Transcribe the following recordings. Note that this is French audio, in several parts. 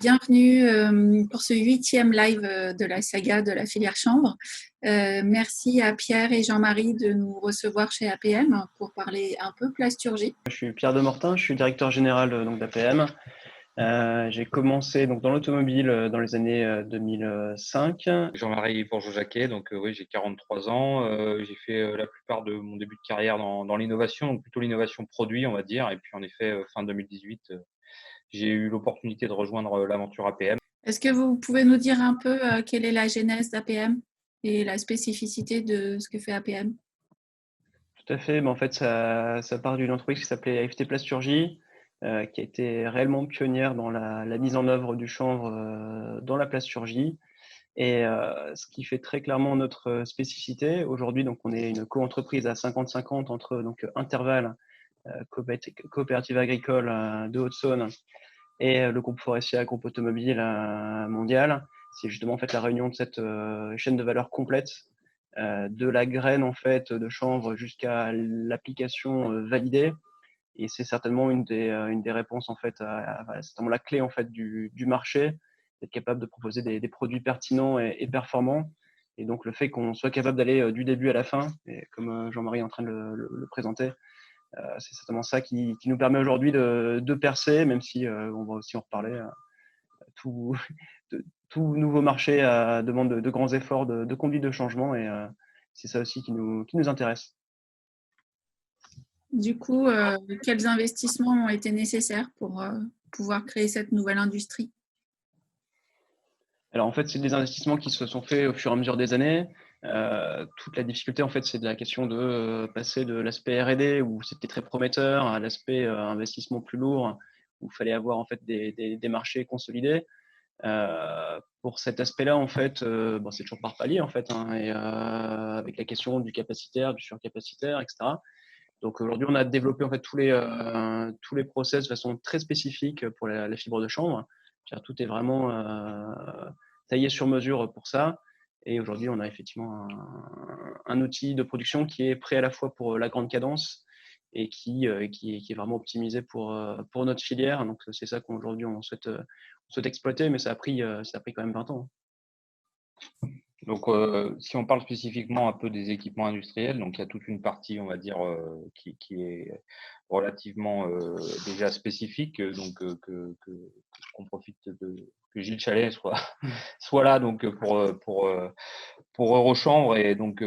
Bienvenue pour ce 8e live de la saga de la filière chambre. Merci à Pierre et Jean-Marie de nous recevoir chez APM pour parler un peu plasturgie. Je suis Pierre Demortin, je suis directeur général d'APM. J'ai commencé dans l'automobile dans les années 2005. Jean-Marie Bourgeot-Jacquet, oui, j'ai 43 ans. J'ai fait la plupart de mon début de carrière dans l'innovation, donc plutôt l'innovation produit, on va dire. Et puis en effet, fin 2018, j'ai eu l'opportunité de rejoindre l'aventure APM. Est-ce que vous pouvez nous dire un peu quelle est la genèse d'APM et la spécificité de ce que fait APM? Tout à fait. En fait, ça part d'une entreprise qui s'appelait AFT Plasturgie, qui a été réellement pionnière dans la mise en œuvre du chanvre dans la plasturgie. Et ce qui fait très clairement notre spécificité aujourd'hui, on est une co-entreprise à 50-50 entre Interval, coopérative agricole de Haute-Saône, et le groupe forestier, groupe automobile mondial. C'est justement en fait la réunion de cette chaîne de valeur complète, de la graine en fait de chanvre jusqu'à l'application validée. Et c'est certainement une des réponses en fait c'est vraiment la clé en fait du marché, d'être capable de proposer des produits pertinents et performants. Et donc le fait qu'on soit capable d'aller du début à la fin, et comme Jean-Marie est en train de le présenter, c'est certainement ça qui nous permet aujourd'hui de percer, même si on va aussi en reparler. Tout, tout nouveau marché demande de grands efforts de conduite de changement, et c'est ça aussi qui nous intéresse. Du coup, quels investissements ont été nécessaires pour pouvoir créer cette nouvelle industrie? Alors en fait, c'est des investissements qui se sont faits au fur et à mesure des années. Toute la difficulté, en fait, c'est de la question de passer de l'aspect R&D, où c'était très prometteur, à l'aspect investissement plus lourd, où il fallait avoir en fait des marchés consolidés. Pour cet aspect-là, en fait, c'est toujours par palier, en fait, et avec la question du capacitaire, du surcapacitaire, etc. Donc aujourd'hui, on a développé en fait tous les process de façon très spécifique pour la fibre de chanvre. Tout est vraiment taillé sur mesure pour ça. Et aujourd'hui, on a effectivement un outil de production qui est prêt à la fois pour la grande cadence et qui est vraiment optimisé pour notre filière. Donc c'est ça qu'aujourd'hui on souhaite exploiter, mais ça a pris quand même 20 ans. Donc, si on parle spécifiquement un peu des équipements industriels, donc il y a toute une partie, on va dire, qui est relativement déjà spécifique, qu'on profite que Gilles Chalet soit là, donc pour Eurochambre, et donc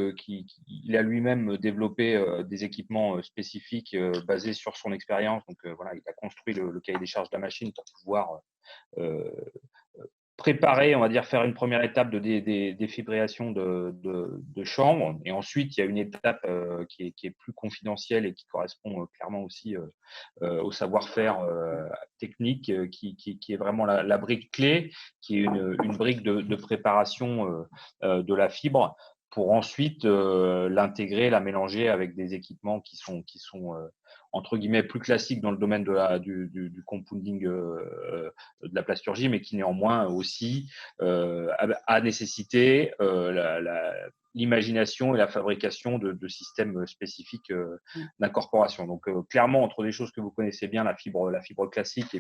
il a lui-même développé des équipements spécifiques basés sur son expérience. Donc voilà, il a construit le cahier des charges de la machine pour pouvoir préparer, on va dire, faire une première étape de défibrillation de chambre. Et ensuite, il y a une étape qui est plus confidentielle et qui correspond clairement aussi au savoir-faire technique, qui est vraiment la brique clé, qui est une brique de préparation de la fibre, pour ensuite l'intégrer, la mélanger avec des équipements qui sont entre guillemets plus classiques dans le domaine du compounding de la plasturgie, mais qui néanmoins aussi a nécessité l'imagination et la fabrication de systèmes spécifiques d'incorporation. Donc clairement, entre des choses que vous connaissez bien, la fibre classique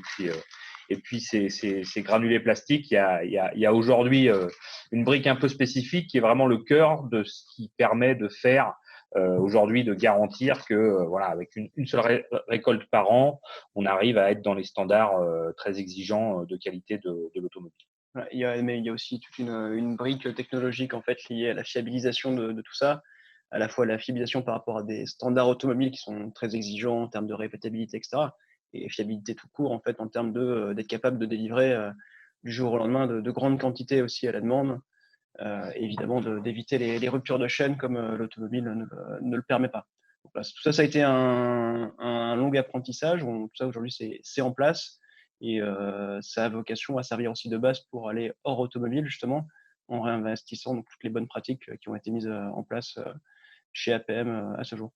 et puis ces granulés plastiques, il y a aujourd'hui une brique un peu spécifique qui est vraiment le cœur de ce qui permet de faire aujourd'hui, de garantir que voilà, avec une seule récolte par an, on arrive à être dans les standards très exigeants de qualité de l'automobile. Mais il y a aussi toute une brique technologique en fait liée à la fiabilisation de tout ça, à la fois la fiabilisation par rapport à des standards automobiles qui sont très exigeants en termes de répétabilité, etc., et fiabilité tout court en fait en termes d'être capable de délivrer du jour au lendemain de grandes quantités aussi à la demande. Évidemment d'éviter les ruptures de chaîne comme l'automobile ne le permet pas. Donc, voilà, tout ça, ça a été un long apprentissage. Tout ça aujourd'hui c'est en place, et ça a vocation à servir aussi de base pour aller hors automobile, justement, en réinvestissant dans toutes les bonnes pratiques qui ont été mises en place chez APM à ce jour.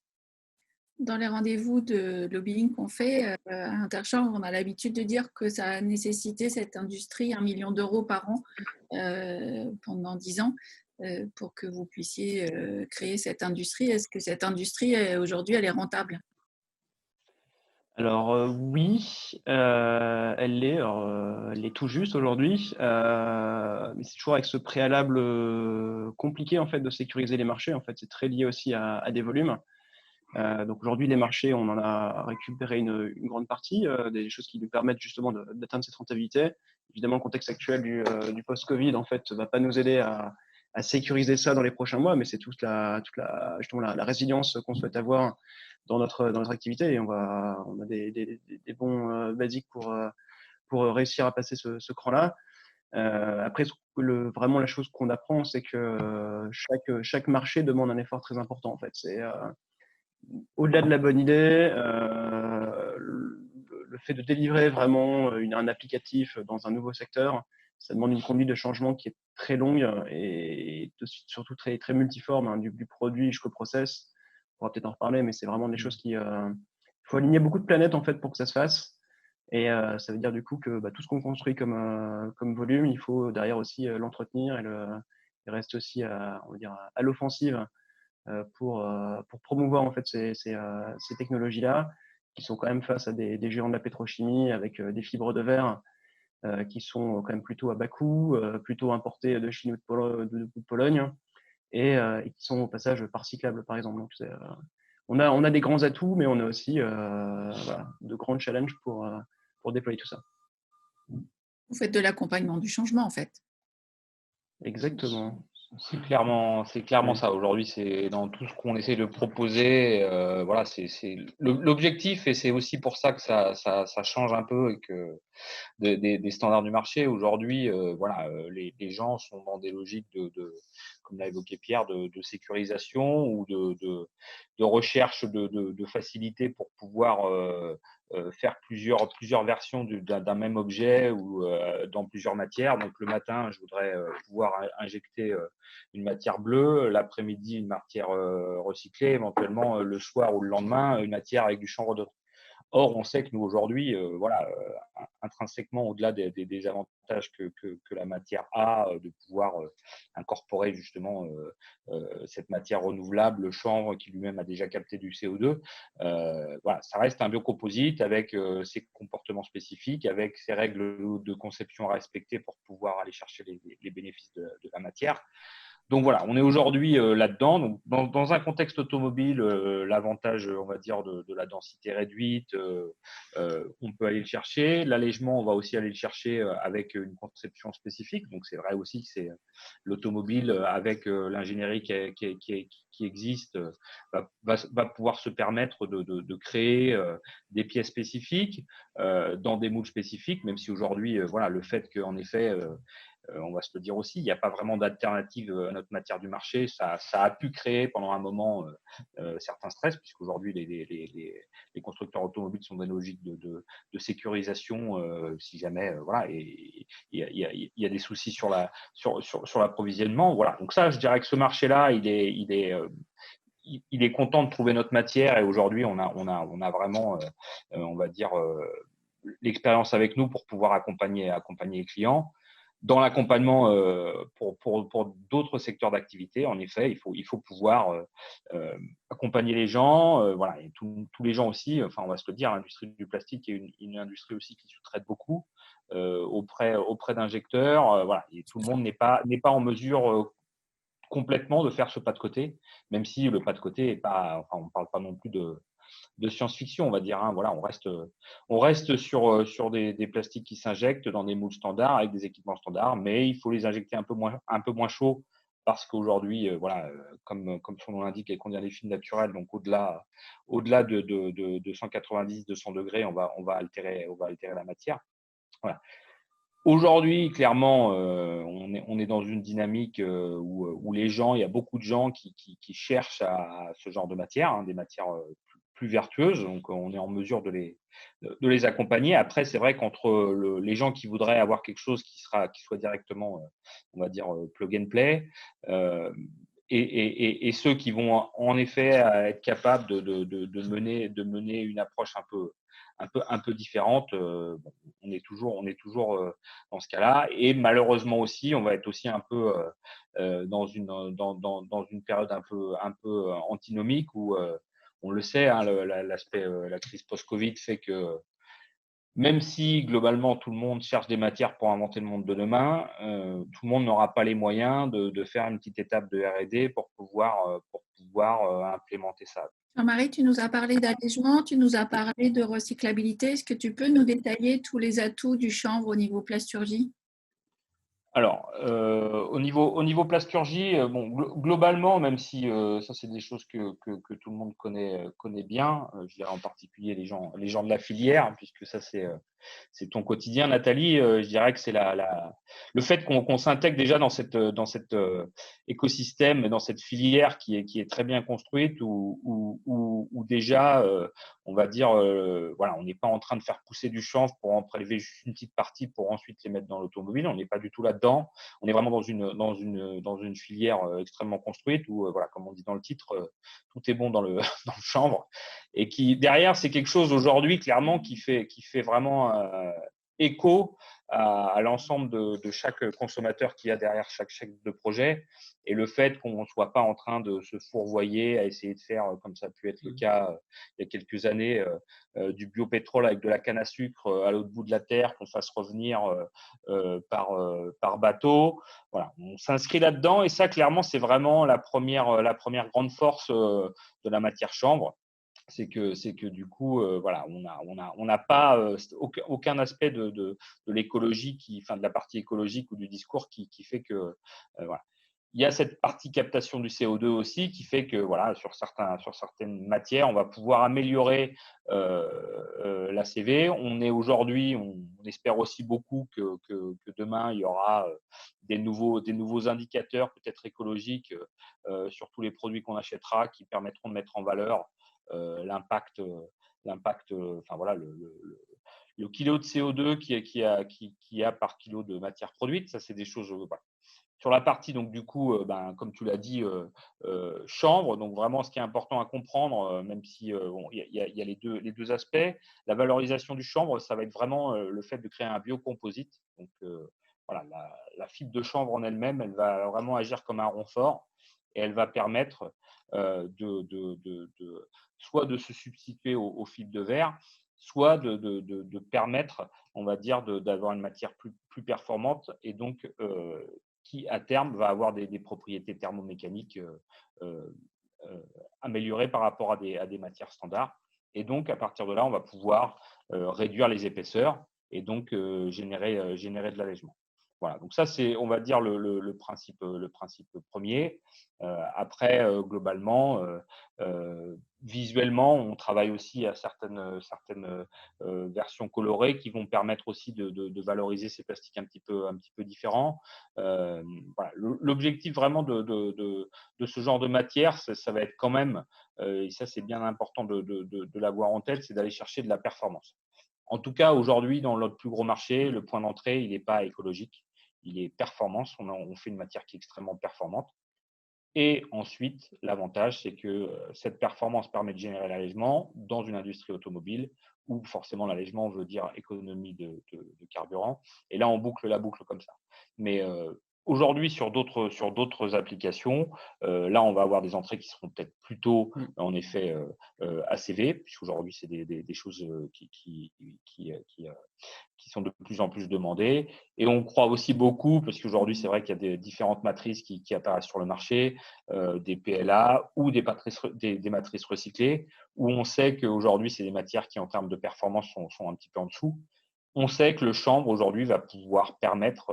Dans les rendez-vous de lobbying qu'on fait à Interchambre, on a l'habitude de dire que ça a nécessité cette industrie 1 million d'euros par an pendant 10 ans pour que vous puissiez créer cette industrie. Est-ce que cette industrie, aujourd'hui, elle est rentable? Alors oui, elle l'est. Elle l'est tout juste aujourd'hui, mais c'est toujours avec ce préalable compliqué en fait de sécuriser les marchés. En fait, c'est très lié aussi à des volumes. Donc aujourd'hui, les marchés, on en a récupéré une grande partie, des choses qui nous permettent justement d'atteindre cette rentabilité. Évidemment, le contexte actuel du post-Covid, en fait, va pas nous aider à sécuriser ça dans les prochains mois, mais c'est justement la résilience qu'on souhaite avoir dans notre activité. Et on a des bons basiques pour réussir à passer ce cran-là. Après, vraiment la chose qu'on apprend, c'est que chaque marché demande un effort très important. En fait, c'est au-delà de la bonne idée, le fait de délivrer vraiment un applicatif dans un nouveau secteur, ça demande une conduite de changement qui est très longue et surtout très, très multiforme, hein, du produit jusqu'au process. On pourra peut-être en reparler, mais c'est vraiment des choses qui… Il faut aligner beaucoup de planètes en fait pour que ça se fasse. Et ça veut dire du coup que tout ce qu'on construit comme volume, il faut derrière aussi l'entretenir et rester aussi on va dire, à l'offensive pour promouvoir en fait ces technologies-là, qui sont quand même face à des géants de la pétrochimie avec des fibres de verre qui sont quand même plutôt à bas coût, plutôt importées de Chine ou de Pologne, et qui sont au passage pas recyclables, par exemple. Donc, on a des grands atouts, mais on a aussi voilà, de grands challenges pour déployer tout ça. Vous faites de l'accompagnement du changement, en fait. Exactement. C'est clairement ça. Aujourd'hui, c'est dans tout ce qu'on essaie de proposer. Voilà, c'est l'objectif, et c'est aussi pour ça que ça change un peu et que des standards du marché. Aujourd'hui, voilà, les gens sont dans des logiques comme l'a évoqué Pierre, de sécurisation ou de recherche de facilité pour pouvoir faire plusieurs versions d'un même objet ou dans plusieurs matières. Donc le matin, je voudrais pouvoir injecter une matière bleue, l'après-midi une matière recyclée, éventuellement le soir ou le lendemain une matière avec du chanvre redondant. Or, on sait que nous, aujourd'hui, voilà, intrinsèquement, au-delà des avantages que la matière a, de pouvoir incorporer justement cette matière renouvelable, le chanvre qui lui-même a déjà capté du CO2, voilà, ça reste un biocomposite avec ses comportements spécifiques, avec ses règles de conception à respecter pour pouvoir aller chercher les bénéfices de la matière. Donc voilà, on est aujourd'hui là-dedans. Donc dans un contexte automobile, l'avantage, on va dire, de la densité réduite, on peut aller le chercher. L'allègement, on va aussi aller le chercher avec une conception spécifique. Donc c'est vrai aussi que c'est l'automobile avec l'ingénierie qui existe va pouvoir se permettre de créer des pièces spécifiques dans des moules spécifiques, même si aujourd'hui, voilà, le fait qu'en effet on va se le dire aussi, il n'y a pas vraiment d'alternative à notre matière du marché. Ça a pu créer pendant un moment certains stress, puisqu'aujourd'hui, les constructeurs automobiles sont dans des logiques de sécurisation si jamais, voilà, et il y a des soucis sur l'approvisionnement. Voilà. Donc ça, je dirais que ce marché-là, il est content de trouver notre matière, et aujourd'hui, on a vraiment, on va dire, l'expérience avec nous pour pouvoir accompagner les clients. Dans l'accompagnement pour d'autres secteurs d'activité, en effet, il faut pouvoir accompagner les gens, voilà, et tous les gens aussi. Enfin, on va se le dire, l'industrie du plastique est une industrie aussi qui sous-traite beaucoup auprès d'injecteurs, voilà, et tout le monde n'est pas en mesure complètement de faire ce pas de côté, même si le pas de côté est pas, enfin, on parle pas non plus de science-fiction, on va dire. Hein. Voilà, on reste sur des plastiques qui s'injectent dans des moules standards avec des équipements standards, mais il faut les injecter un peu moins chaud parce qu'aujourd'hui, voilà, comme son nom l'indique, elles contiennent des films naturels, donc au-delà de 190-200 degrés, on va altérer la matière. Voilà. Aujourd'hui, clairement, on est dans une dynamique où les gens, il y a beaucoup de gens qui cherchent à ce genre de matière, hein, des matières plus vertueuses. Donc, on est en mesure de les accompagner. Après, c'est vrai qu'entre les gens qui voudraient avoir quelque chose qui soit directement, on va dire, plug and play, et ceux qui vont en effet être capables de mener une approche un peu différente, bon, on est toujours dans ce cas-là. Et malheureusement aussi, on va être aussi un peu dans une période un peu antinomique où on le sait, hein, l'aspect, la crise post-Covid fait que même si globalement tout le monde cherche des matières pour inventer le monde de demain, tout le monde n'aura pas les moyens de faire une petite étape de R&D pour pouvoir implémenter ça. Jean-Marie, tu nous as parlé d'allègement, tu nous as parlé de recyclabilité. Est-ce que tu peux nous détailler tous les atouts du chanvre au niveau plasturgie? Alors, au niveau plasturgie, bon, globalement, même si ça, c'est des choses que tout le monde connaît bien, je dirais en particulier les gens de la filière, puisque ça, c'est ton quotidien, Nathalie. Je dirais que c'est le fait qu'on s'intègre déjà dans cet écosystème, dans cette filière qui est très bien construite, où déjà, on va dire, voilà, on n'est pas en train de faire pousser du chanvre pour en prélever juste une petite partie pour ensuite les mettre dans l'automobile. On n'est pas du tout là-dedans. On est vraiment dans une filière extrêmement construite où, voilà, comme on dit dans le titre, tout est bon dans le, dans le chanvre. Et qui, derrière, c'est quelque chose aujourd'hui, clairement, qui fait vraiment écho à l'ensemble de chaque consommateur qui a derrière chaque chèque de projet. Et le fait qu'on ne soit pas en train de se fourvoyer à essayer de faire, comme ça a pu être le cas il y a quelques années, du biopétrole avec de la canne à sucre à l'autre bout de la terre, qu'on fasse revenir par bateau. Voilà, on s'inscrit là-dedans et ça, clairement, c'est vraiment la première grande force de la matière chanvre. C'est que du coup, voilà, on n'a pas aucun aspect de l'écologie, enfin de la partie écologique ou du discours qui fait que voilà. Il y a cette partie captation du CO2 aussi qui fait que voilà, sur certaines matières, on va pouvoir améliorer l'ACV. On est aujourd'hui, on espère aussi beaucoup que demain, il y aura des nouveaux indicateurs peut-être écologiques sur tous les produits qu'on achètera qui permettront de mettre en valeur l'impact, enfin voilà, le kilo de CO2 qui a par kilo de matière produite. Ça, c'est des choses. Voilà. Sur la partie, donc du coup, comme tu l'as dit, chanvre, donc vraiment ce qui est important à comprendre, même si bon, y a les deux aspects. La valorisation du chanvre, ça va être vraiment le fait de créer un biocomposite. Donc voilà, la fibre de chanvre en elle-même, elle va vraiment agir comme un renfort et elle va permettre soit de se substituer aux fibres de verre, soit de permettre, on va dire, d'avoir une matière plus performante et donc qui, à terme, va avoir des propriétés thermomécaniques améliorées par rapport à des matières standards. Et donc, à partir de là, on va pouvoir réduire les épaisseurs et donc générer de l'allègement. Voilà, donc ça, c'est, on va dire, le principe premier. Après, globalement, visuellement, on travaille aussi à certaines versions colorées qui vont permettre aussi de valoriser ces plastiques un petit peu différents. Voilà. L'objectif vraiment de ce genre de matière, ça va être quand même, et ça c'est bien important de l'avoir en tête, c'est d'aller chercher de la performance. En tout cas, aujourd'hui, dans notre plus gros marché, le point d'entrée, il n'est pas écologique, il est performance. On fait une matière qui est extrêmement performante. Et ensuite, l'avantage, c'est que cette performance permet de générer l'allègement dans une industrie automobile où forcément l'allègement veut dire économie de carburant. Et là, on boucle la boucle comme ça. Mais aujourd'hui, sur d'autres applications, là, on va avoir des entrées qui seront peut-être plutôt, en effet, ACV, puisqu'aujourd'hui, c'est des choses qui sont de plus en plus demandées. Et on croit aussi beaucoup, parce qu'aujourd'hui, c'est vrai qu'il y a des différentes matrices qui apparaissent sur le marché, des PLA ou des matrices recyclées, où on sait qu'aujourd'hui, c'est des matières qui, en termes de performance, sont un petit peu en dessous. On sait que le chanvre, aujourd'hui, va pouvoir permettre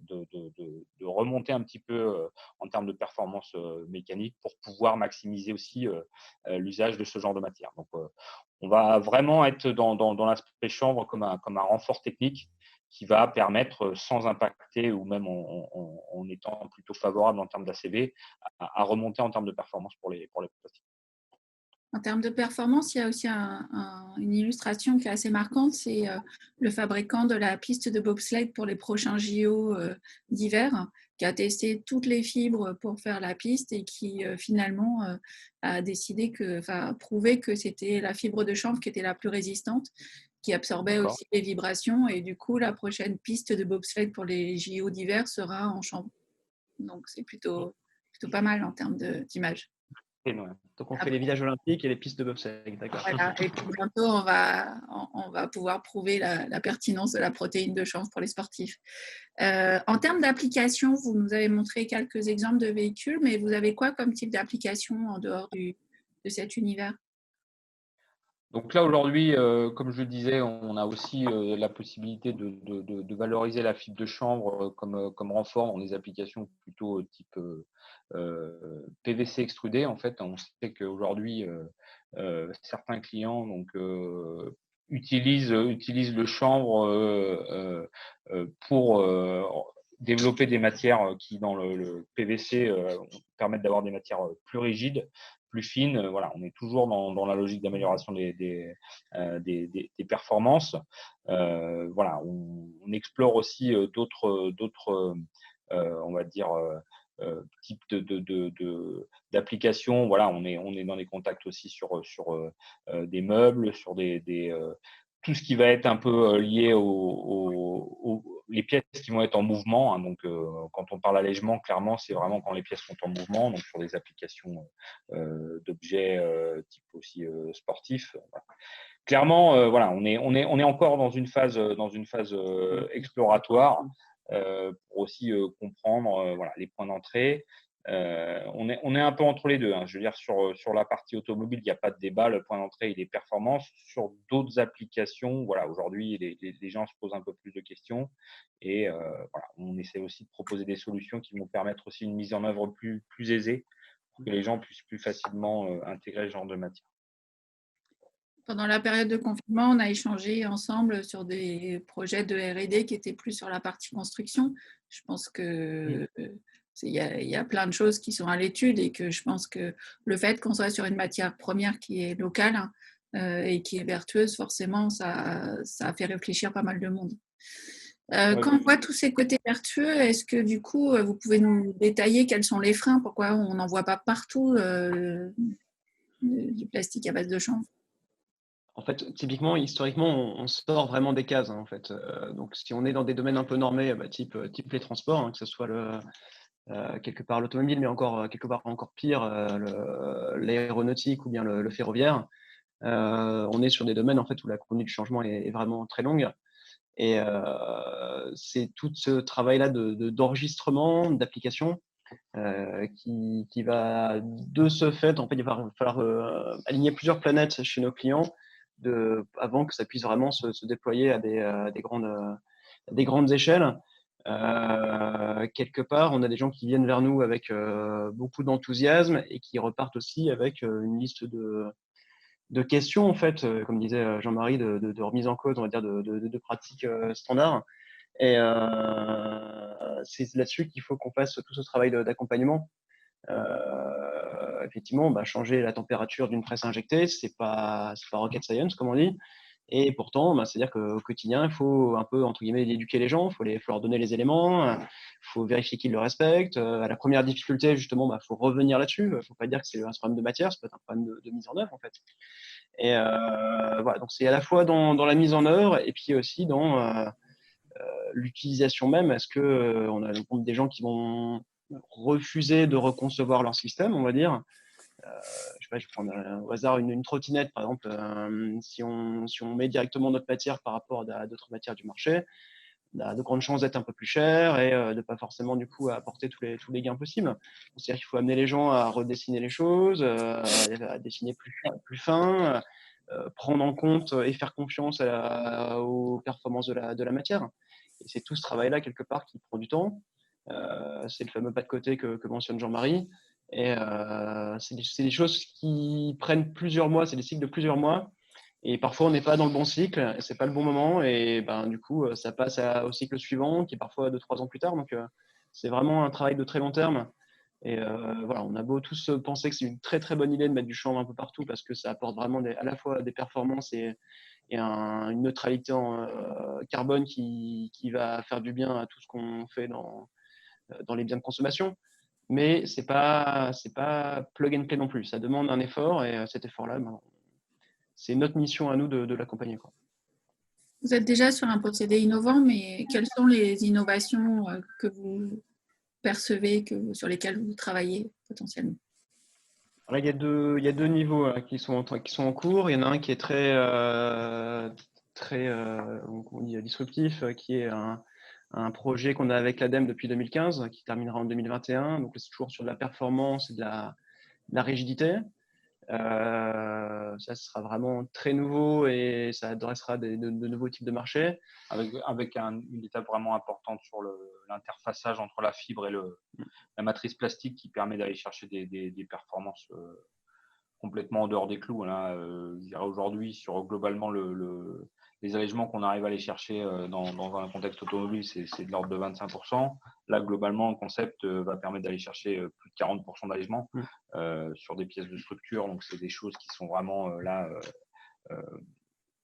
de remonter un petit peu en termes de performance mécanique pour pouvoir maximiser aussi l'usage de ce genre de matière. Donc, on va vraiment être dans l'aspect chanvre comme un renfort technique qui va permettre, sans impacter ou même en étant plutôt favorable en termes d'ACV, à remonter en termes de performance pour les plastiques. En termes de performance, il y a aussi une illustration qui est assez marquante, c'est le fabricant de la piste de bobsleigh pour les prochains JO d'hiver, qui a testé toutes les fibres pour faire la piste et qui finalement a prouvé que c'était la fibre de chanvre qui était la plus résistante, qui absorbait aussi les vibrations, et du coup la prochaine piste de bobsleigh pour les JO d'hiver sera en chanvre. Donc c'est plutôt pas mal en termes d'image. Donc, on fait les villages olympiques et les pistes de bobsleigh, d'accord. Voilà. Et puis bientôt, on va pouvoir prouver la pertinence de la protéine de chanvre pour les sportifs. En termes d'application, vous nous avez montré quelques exemples de véhicules, mais vous avez quoi comme type d'application en dehors de cet univers? Donc là, aujourd'hui, comme je le disais, on a aussi la possibilité de valoriser la fibre de chanvre comme renfort dans des applications plutôt type PVC extrudé. En fait, on sait qu'aujourd'hui, certains clients utilisent le chanvre pour développer des matières qui, dans le PVC, permettent d'avoir des matières plus rigides, plus fines. Voilà, on est toujours dans la logique d'amélioration des performances. Voilà, on explore aussi d'autres on va dire types d'applications. Voilà, on est dans des contacts aussi sur des meubles, sur tout ce qui va être un peu lié les pièces qui vont être en mouvement. Hein. Donc, quand on parle allègement, clairement, c'est vraiment quand les pièces sont en mouvement, donc sur des applications d'objets type aussi sportifs. Voilà. Clairement, voilà, on est encore dans une phase exploratoire pour aussi comprendre voilà, les points d'entrée. On est un peu entre les deux. Hein. Je veux dire, sur la partie automobile, il n'y a pas de débat. Le point d'entrée, il est performance. Sur d'autres applications, voilà, aujourd'hui, les gens se posent un peu plus de questions. Et voilà, on essaie aussi de proposer des solutions qui vont permettre aussi une mise en œuvre plus aisée pour que les gens puissent plus facilement intégrer ce genre de matière. Pendant la période de confinement, on a échangé ensemble sur des projets de R&D qui étaient plus sur la partie construction. Je pense que il y a plein de choses qui sont à l'étude et que je pense que le fait qu'on soit sur une matière première qui est locale et qui est vertueuse, forcément, ça a fait réfléchir pas mal de monde. Quand on voit tous ces côtés vertueux, est-ce que du coup, vous pouvez nous détailler quels sont les freins? Pourquoi on n'en voit pas partout du plastique à base de chanvre? En fait, typiquement, historiquement, on sort vraiment des cases. Hein, en fait. Donc, si on est dans des domaines un peu normés, type les transports, hein, que ce soit quelque part l'automobile, mais quelque part encore pire, l'aéronautique ou bien le ferroviaire, on est sur des domaines en fait, où la conduite du changement est vraiment très longue. Et c'est tout ce travail-là d'enregistrement, d'application, qui va, de ce fait, en fait, il va falloir aligner plusieurs planètes chez nos clients avant que ça puisse vraiment se déployer à des grandes échelles. Quelque part, on a des gens qui viennent vers nous avec beaucoup d'enthousiasme et qui repartent aussi avec une liste de questions, en fait, comme disait Jean-Marie, de remise en cause, on va dire, de pratiques standards. Et c'est là-dessus qu'il faut qu'on fasse tout ce travail d'accompagnement. Effectivement, changer la température d'une presse injectée, c'est pas rocket science, comme on dit. Et pourtant, c'est-à-dire qu'au quotidien, il faut un peu, entre guillemets, éduquer les gens, il faut leur donner les éléments, il faut vérifier qu'ils le respectent. À la première difficulté, justement, faut revenir là-dessus. Il ne faut pas dire que c'est un problème de matière, ça peut être un problème de mise en œuvre, en fait. Et voilà, donc c'est à la fois dans la mise en œuvre et puis aussi dans l'utilisation même. Est-ce qu'on a des gens qui vont refuser de reconcevoir leur système, on va dire. Je sais pas, je vais prendre au hasard une trottinette, par exemple. Si on met directement notre matière par rapport à d'autres matières du marché, on a de grandes chances d'être un peu plus cher et de pas forcément du coup apporter tous les gains possibles. C'est-à-dire qu'il faut amener les gens à redessiner les choses, à dessiner plus fin, prendre en compte et faire confiance aux performances de la matière. Et c'est tout ce travail-là, quelque part, qui prend du temps. C'est le fameux pas de côté que mentionne Jean-Marie. Et c'est des choses qui prennent plusieurs mois, c'est des cycles de plusieurs mois. Et parfois, on n'est pas dans le bon cycle, c'est pas le bon moment. Et du coup, ça passe au cycle suivant, qui est parfois 2-3 ans plus tard. Donc, c'est vraiment un travail de très long terme. Et voilà, on a beau tous penser que c'est une très très bonne idée de mettre du chanvre un peu partout parce que ça apporte vraiment à la fois des performances et une neutralité en carbone qui va faire du bien à tout ce qu'on fait dans les biens de consommation. Mais c'est pas plug and play non plus. Ça demande un effort et cet effort-là, c'est notre mission à nous de l'accompagner. Vous êtes déjà sur un procédé innovant, mais quelles sont les innovations que vous percevez, sur lesquelles vous travaillez potentiellement? Là, il y a deux niveaux là, qui sont en cours. Il y en a un qui est très on dit disruptif, qui est un projet qu'on a avec l'ADEME depuis 2015, qui terminera en 2021. Donc, c'est toujours sur de la performance et de la rigidité. Ça, ce sera vraiment très nouveau et ça adressera de nouveaux types de marchés. Avec une étape vraiment importante sur l'interfaçage entre la fibre et la matrice plastique qui permet d'aller chercher des performances complètement en dehors des clous. Là, je dirais aujourd'hui, sur globalement les allègements qu'on arrive à aller chercher dans un contexte automobile, c'est de l'ordre de 25%. Là, globalement, le concept va permettre d'aller chercher plus de 40% d'allègement sur des pièces de structure. Donc, c'est des choses qui sont vraiment là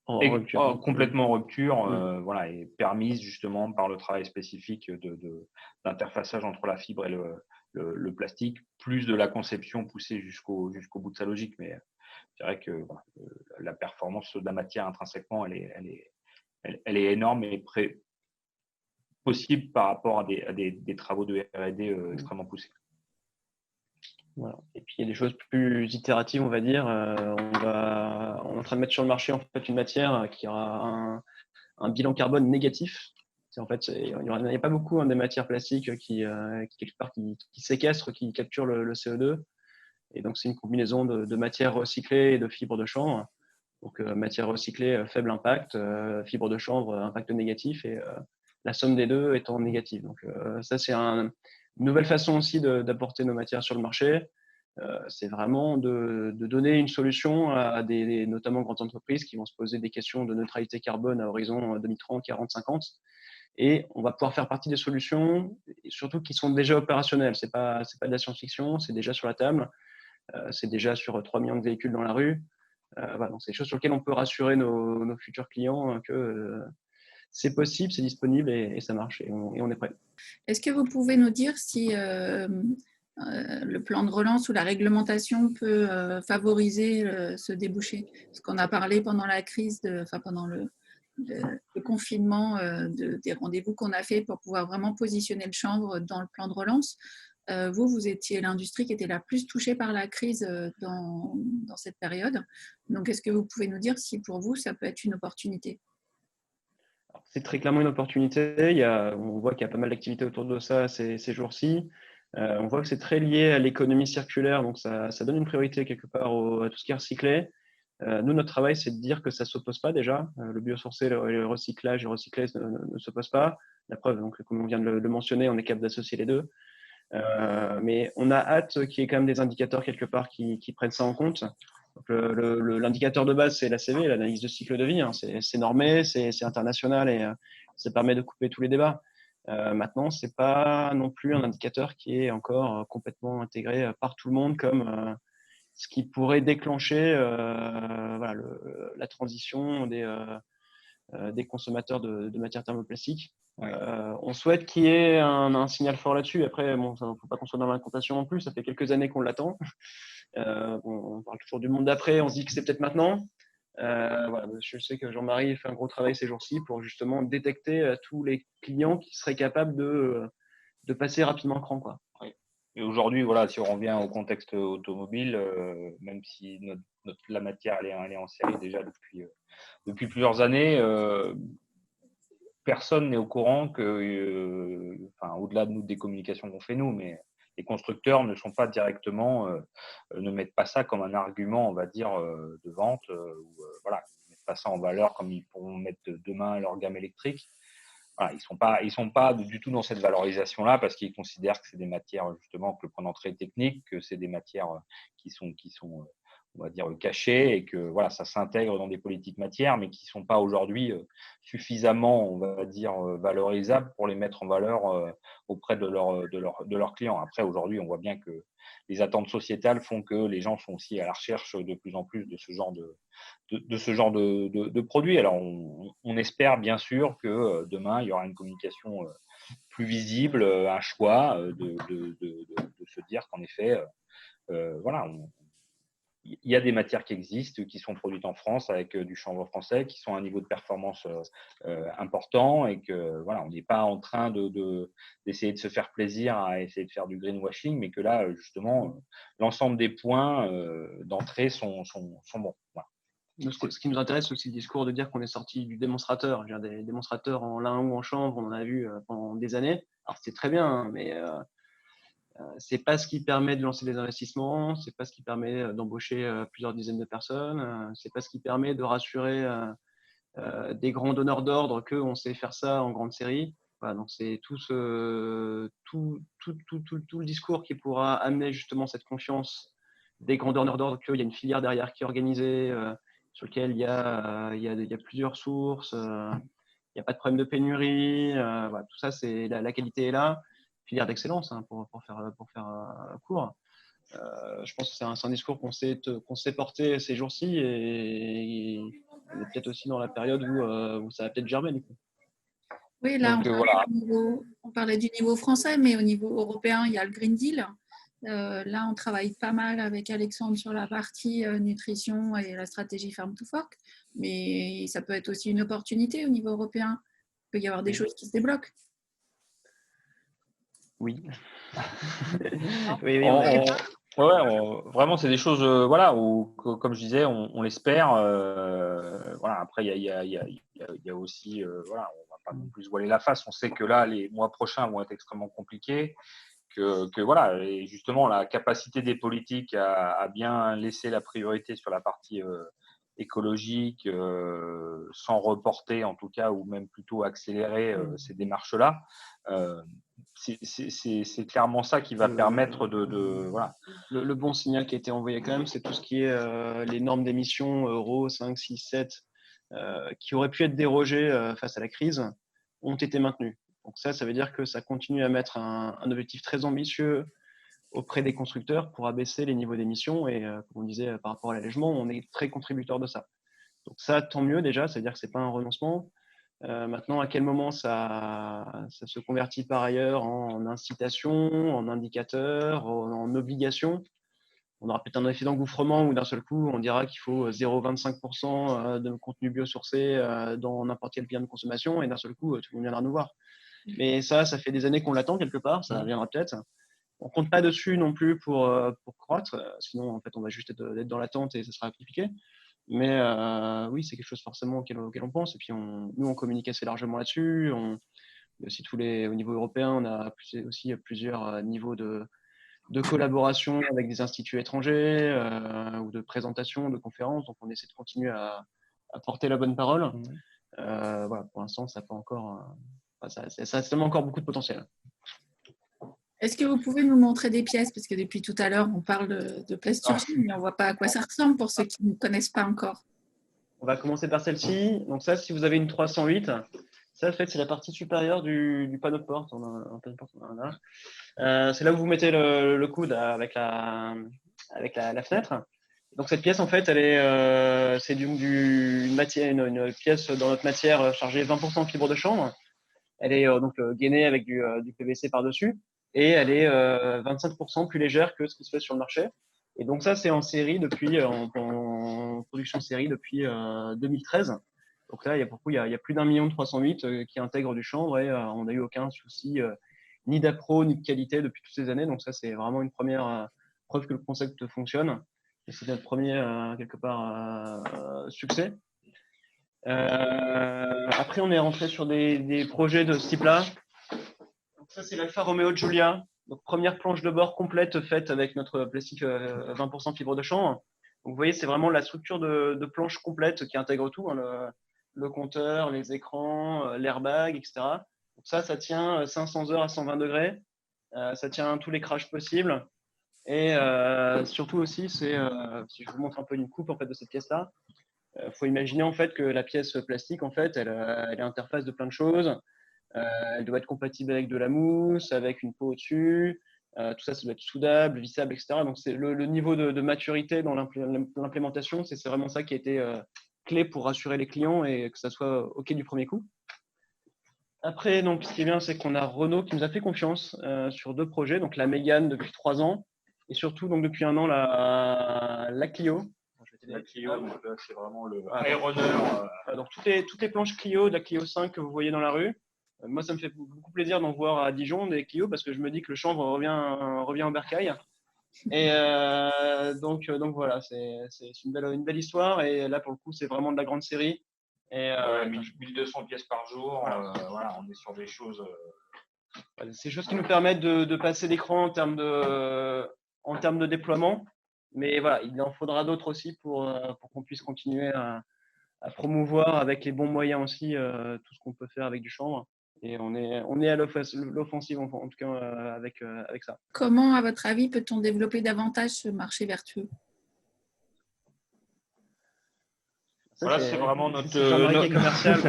complètement en rupture, voilà, et permises justement par le travail spécifique d'interfaçage entre la fibre et le plastique, plus de la conception poussée jusqu'au bout de sa logique. Mais je dirais que voilà, la performance de la matière intrinsèquement, elle est énorme et possible par rapport à des travaux de R&D extrêmement poussés. Voilà. Et puis il y a des choses plus itératives, on va dire. On est en train de mettre sur le marché en fait une matière qui aura un bilan carbone négatif. En fait, il n'y a pas beaucoup des matières plastiques qui quelque part qui séquestrent, qui capturent le CO2. Et donc c'est une combinaison de matières recyclées et de fibres de chanvre. Donc matière recyclée, faible impact, fibre de chanvre, impact négatif, et la somme des deux étant négative. Donc ça, c'est une nouvelle façon aussi d'apporter nos matières sur le marché. C'est vraiment de donner une solution à notamment grandes entreprises qui vont se poser des questions de neutralité carbone à horizon 2030, 40, 50. Et on va pouvoir faire partie des solutions, surtout qui sont déjà opérationnelles. C'est pas de la science-fiction, c'est déjà sur la table. C'est déjà sur 3 millions de véhicules dans la rue. Voilà, donc c'est des choses sur lesquelles on peut rassurer nos futurs clients que c'est possible, c'est disponible et ça marche et on est prêt. Est-ce que vous pouvez nous dire si le plan de relance ou la réglementation peut favoriser ce débouché? Parce qu'on a parlé pendant la crise, pendant le confinement des rendez-vous qu'on a fait pour pouvoir vraiment positionner le chanvre dans le plan de relance. Vous étiez l'industrie qui était la plus touchée par la crise dans cette période. Donc, est-ce que vous pouvez nous dire si pour vous, ça peut être une opportunité? C'est très clairement une opportunité. On voit qu'il y a pas mal d'activités autour de ça ces jours-ci. On voit que c'est très lié à l'économie circulaire, donc ça donne une priorité quelque part à tout ce qui est recyclé. Nous, notre travail, c'est de dire que ça ne s'oppose pas déjà. Le biosourcé, le recyclage et le recyclé ne s'opposent pas. La preuve, donc, comme on vient de le mentionner, on est capable d'associer les deux. Mais on a hâte qu'il y ait quand même des indicateurs quelque part qui prennent ça en compte. L'indicateur de base, c'est l'ACV, l'analyse de cycle de vie. Hein. C'est normé, c'est international et ça permet de couper tous les débats. Maintenant, c'est pas non plus un indicateur qui est encore complètement intégré par tout le monde comme ce qui pourrait déclencher voilà, la transition des consommateurs de matières thermoplastiques. Ouais. On souhaite qu'il y ait un signal fort là-dessus. Après, bon, il ne faut pas qu'on soit dans l'incantation non plus. Ça fait quelques années qu'on l'attend. On parle toujours du monde d'après. On se dit que c'est peut-être maintenant. Voilà, je sais que Jean-Marie fait un gros travail ces jours-ci pour justement détecter tous les clients qui seraient capables de passer rapidement le cran, quoi. Oui. Et aujourd'hui, voilà, si on revient au contexte automobile, même si la matière elle est en série déjà depuis plusieurs années, personne n'est au courant que, au-delà de nous des communications qu'on fait nous, mais les constructeurs ne sont pas directement, ne mettent pas ça comme un argument, on va dire, de vente, voilà, ils mettent pas ça en valeur comme ils pourront mettre demain leur gamme électrique. Voilà, ils sont pas du tout dans cette valorisation-là parce qu'ils considèrent que c'est des matières justement que le point d'entrée est technique, que c'est des matières qui sont on va dire cachées et que voilà, ça s'intègre dans des politiques matières, mais qui sont pas aujourd'hui suffisamment, on va dire, valorisables pour les mettre en valeur auprès de leurs clients. Après, aujourd'hui, on voit bien que les attentes sociétales font que les gens sont aussi à la recherche de plus en plus de ce genre de produits. Alors, on espère bien sûr que demain, il y aura une communication plus visible, un choix de se dire qu'en effet, voilà, il y a des matières qui existent, qui sont produites en France avec du chanvre français, qui sont à un niveau de performance important et que voilà, on n'est pas en train d'essayer de se faire plaisir à essayer de faire du greenwashing, mais que là, justement, l'ensemble des points d'entrée sont bons. Voilà. Ce qui nous intéresse, c'est aussi le discours de dire qu'on est sorti du démonstrateur. Je veux dire, des démonstrateurs en lin ou en chanvre, on en a vu pendant des années. Alors, c'est très bien, hein, mais c'est pas ce qui permet de lancer des investissements, c'est pas ce qui permet d'embaucher plusieurs dizaines de personnes, c'est pas ce qui permet de rassurer des grands donneurs d'ordre qu'on sait faire ça en grande série. Voilà, donc c'est tout le discours qui pourra amener justement cette confiance des grands donneurs d'ordre qu'il y a une filière derrière qui est organisée, sur lequel il y a plusieurs sources, il n'y a pas de problème de pénurie, voilà, tout ça, c'est la qualité est là, filière d'excellence hein, pour faire court. Je pense que c'est un discours qu'on sait porter ces jours-ci et on est peut-être aussi dans la période où ça va peut-être germer du coup. Oui, là, Donc, on parlait du niveau français, mais au niveau européen, il y a le Green Deal. Là, on travaille pas mal avec Alexandre sur la partie nutrition et la stratégie Farm to Fork, mais ça peut être aussi une opportunité au niveau européen. Il peut y avoir des choses qui se débloquent. Oui. Vraiment, c'est des choses, voilà, où, comme je disais, on l'espère. Voilà, après, il y a aussi, voilà, on va pas non plus se voiler la face. On sait que là, les mois prochains vont être extrêmement compliqués. Que voilà, et justement, la capacité des politiques à bien laisser la priorité sur la partie écologique, sans reporter en tout cas, ou même plutôt accélérer ces démarches-là, c'est clairement ça qui va permettre voilà. Le bon signal qui a été envoyé quand même, c'est tout ce qui est les normes d'émissions Euro 5, 6, 7, qui auraient pu être dérogées face à la crise, ont été maintenues. Donc ça veut dire que ça continue à mettre un objectif très ambitieux auprès des constructeurs pour abaisser les niveaux d'émissions. Et comme on disait par rapport à l'allègement, on est très contributeur de ça. Donc ça, tant mieux déjà, c'est-à-dire que ce n'est pas un renoncement. Maintenant, à quel moment ça se convertit par ailleurs en incitation, en indicateur, en obligation? On aura peut-être un effet d'engouffrement où d'un seul coup, on dira qu'il faut 0,25% de contenu biosourcé dans n'importe quel bien de consommation et d'un seul coup, tout le monde viendra nous voir. Mais ça fait des années qu'on l'attend quelque part, ça viendra peut-être. On compte pas dessus non plus pour croître, sinon en fait on va juste être dans l'attente et ça sera compliqué. Mais oui, c'est quelque chose forcément auquel on pense. Et puis nous, on communique assez largement là-dessus. Aussi au niveau européen, on a aussi plusieurs niveaux de collaboration avec des instituts étrangers ou de présentation, de conférences. Donc on essaie de continuer à porter la bonne parole. Voilà, pour l'instant, ça n'a pas encore. Ça a seulement encore beaucoup de potentiel. Est-ce que vous pouvez nous montrer des pièces? Parce que depuis tout à l'heure, on parle de plasturgie, mais on ne voit pas à quoi ça ressemble pour ceux qui ne connaissent pas encore. On va commencer par celle-ci. Donc ça, si vous avez une 308, ça, en fait, c'est la partie supérieure du panneau de porte. On a un panneau de porte, c'est là où vous mettez le coude avec la fenêtre. Donc cette pièce, en fait, c'est une pièce dans notre matière chargée 20% fibre de chanvre. Elle est donc gainée avec du PVC par-dessus et elle est 25% plus légère que ce qui se fait sur le marché. Et donc ça, c'est en série en production série depuis 2013. Donc là, il y a plus d'1 308 000 qui intègrent du chanvre et on n'a eu aucun souci ni d'appro ni de qualité depuis toutes ces années. Donc ça, c'est vraiment une première preuve que le concept fonctionne. Et c'est notre premier, quelque part, succès. Après, on est rentré sur des projets de ce type-là. Donc ça, c'est l'Alfa Romeo Giulia. Donc, première planche de bord complète faite avec notre plastique 20% fibre de chanvre. Donc, vous voyez, c'est vraiment la structure de planche complète qui intègre tout, hein, le compteur, les écrans, l'airbag, etc. Donc ça tient 500 heures à 120 degrés. Ça tient tous les crashs possibles. Et surtout aussi, si je vous montre un peu une coupe en fait, de cette pièce-là, faut imaginer en fait que la pièce plastique, en fait, elle est interface de plein de choses. Elle doit être compatible avec de la mousse, avec une peau au-dessus. Tout ça, ça doit être soudable, vissable, etc. Donc, c'est le niveau de maturité dans l'implémentation, c'est vraiment ça qui a été clé pour rassurer les clients et que ça soit OK du premier coup. Après, donc, ce qui est bien, c'est qu'on a Renault qui nous a fait confiance sur 2 projets. Donc, la Mégane depuis 3 ans et surtout donc depuis un an la Clio. La Clio, c'est vraiment le aéroneur. Donc toutes les planches Clio de la Clio 5 que vous voyez dans la rue. Moi, ça me fait beaucoup plaisir d'en voir à Dijon des Clio parce que je me dis que le chanvre revient en bercail. Et donc voilà, c'est une belle histoire. Et là, pour le coup, c'est vraiment de la grande série. Et 1200 pièces par jour. Voilà, on est sur des choses. C'est des choses qui nous permettent de passer l'écran en termes de déploiement. Mais voilà, il en faudra d'autres aussi pour qu'on puisse continuer à promouvoir avec les bons moyens aussi tout ce qu'on peut faire avec du chanvre. Et on est à l'offensive en tout cas avec ça. Comment, à votre avis, peut-on développer davantage ce marché vertueux? Voilà, c'est vraiment notre Jean-Marie commercial.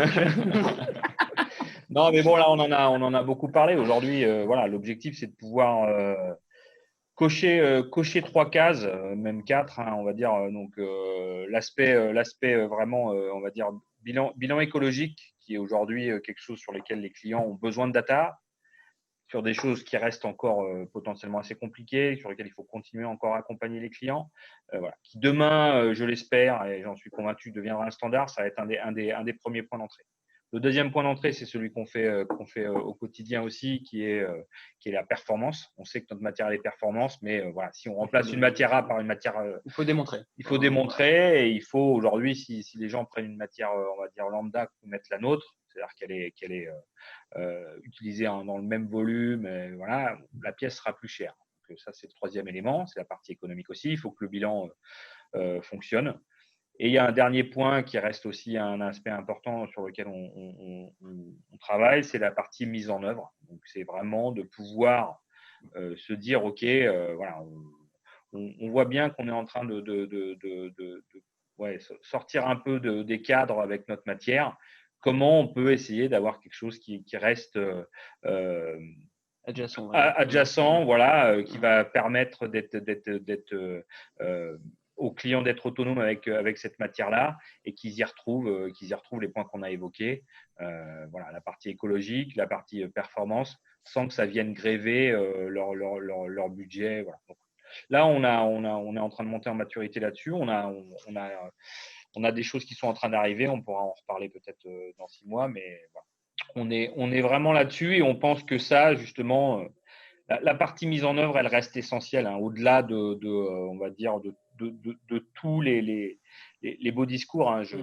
Non, mais bon, là, on en a beaucoup parlé. Aujourd'hui, voilà, l'objectif, c'est de pouvoir cocher 3 cases, même 4, hein, on va dire. Donc, l'aspect vraiment, on va dire, bilan écologique, qui est aujourd'hui quelque chose sur lequel les clients ont besoin de data, sur des choses qui restent encore potentiellement assez compliquées, sur lesquelles il faut continuer encore à accompagner les clients. Voilà. Qui demain, je l'espère, et j'en suis convaincu, deviendra un standard. Ça va être un des premiers points d'entrée. Le deuxième point d'entrée, c'est celui qu'on fait au quotidien aussi, qui est la performance. On sait que notre matière est performance, mais voilà, si on remplace une matière A par une matière, il faut démontrer. Il faut démontrer, et il faut aujourd'hui, si les gens prennent une matière, on va dire lambda, mettre la nôtre, c'est-à-dire qu'elle est utilisée dans le même volume, et voilà, la pièce sera plus chère. Donc, ça, c'est le troisième élément, c'est la partie économique aussi. Il faut que le bilan fonctionne. Et il y a un dernier point qui reste aussi un aspect important sur lequel on travaille, c'est la partie mise en œuvre. Donc, c'est vraiment de pouvoir se dire, OK, voilà, on voit bien qu'on est en train de sortir un peu des cadres avec notre matière. Comment on peut essayer d'avoir quelque chose qui reste adjacent, voilà, qui va permettre aux clients d'être autonomes avec cette matière-là et qu'ils y retrouvent les points qu'on a évoqués. Voilà, la partie écologique, la partie performance, sans que ça vienne gréver leur budget. Voilà. Donc, là, on est en train de monter en maturité là-dessus. On a des choses qui sont en train d'arriver. On pourra en reparler peut-être dans 6 mois, mais voilà. On est vraiment là-dessus et on pense que ça, justement, la partie mise en œuvre, elle reste essentielle, hein, au-delà on va dire, de tous les beaux discours. Hein, je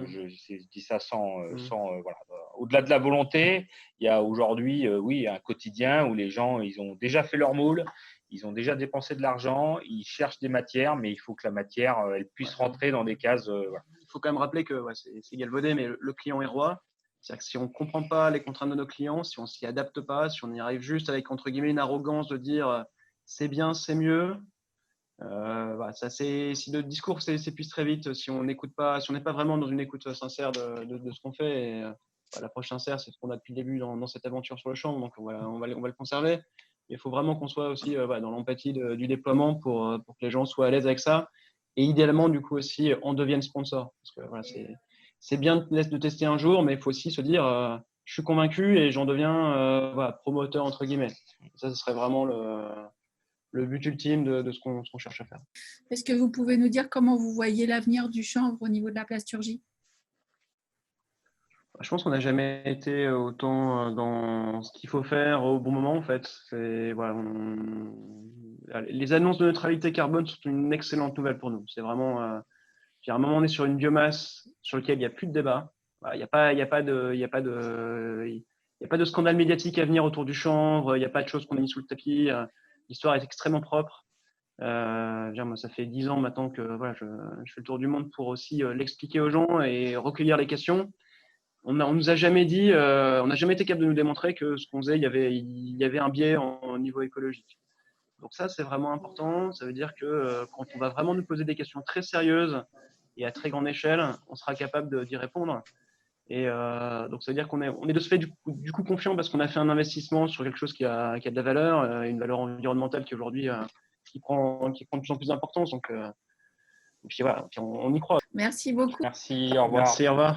dis ça sans voilà. Au-delà de la volonté, il y a aujourd'hui, oui, un quotidien où les gens, ils ont déjà fait leur moule, ils ont déjà dépensé de l'argent, ils cherchent des matières, mais il faut que la matière, elle puisse rentrer dans des cases. Voilà. Il faut quand même rappeler que c'est galvaudé, mais le client est roi. C'est-à-dire que si on ne comprend pas les contraintes de nos clients, si on ne s'y adapte pas, si on y arrive juste avec, entre guillemets, une arrogance de dire c'est bien, c'est mieux, voilà, si le discours s'épuise très vite, si on n'écoute pas, si on n'est pas vraiment dans une écoute sincère de ce qu'on fait, et, l'approche sincère, c'est ce qu'on a depuis le début dans cette aventure sur le champ, donc voilà, on va le conserver. Il faut vraiment qu'on soit aussi dans l'empathie du déploiement pour que les gens soient à l'aise avec ça. Et idéalement, du coup, aussi, en deviennent sponsors. Parce que voilà, c'est bien de tester un jour, mais il faut aussi se dire je suis convaincu et j'en deviens voilà, promoteur, entre guillemets. Ça, ce serait vraiment le but ultime de ce qu'on cherche à faire. Est-ce que vous pouvez nous dire comment vous voyez l'avenir du chanvre au niveau de la plasturgie? Je pense qu'on n'a jamais été autant dans ce qu'il faut faire au bon moment, en fait. Voilà, les annonces de neutralité carbone sont une excellente nouvelle pour nous. C'est vraiment, à un moment, on est sur une biomasse sur laquelle il n'y a plus de débat. Il n'y a pas de scandale médiatique à venir autour du chanvre. Il n'y a pas de choses qu'on a mis sous le tapis. L'histoire est extrêmement propre. Moi, ça fait 10 ans maintenant que voilà, je fais le tour du monde pour aussi l'expliquer aux gens et recueillir les questions. On nous a jamais dit, on n'a jamais été capable de nous démontrer que ce qu'on faisait, il y avait un biais au niveau écologique. Donc ça, c'est vraiment important. Ça veut dire que quand on va vraiment nous poser des questions très sérieuses et à très grande échelle, on sera capable d'y répondre. Et donc ça veut dire qu'on est de ce fait du coup confiant parce qu'on a fait un investissement sur quelque chose qui a de la valeur, une valeur environnementale qui aujourd'hui qui prend de plus en plus d'importance. Donc puis voilà, on y croit. Merci beaucoup. Merci, au revoir. Merci, au revoir.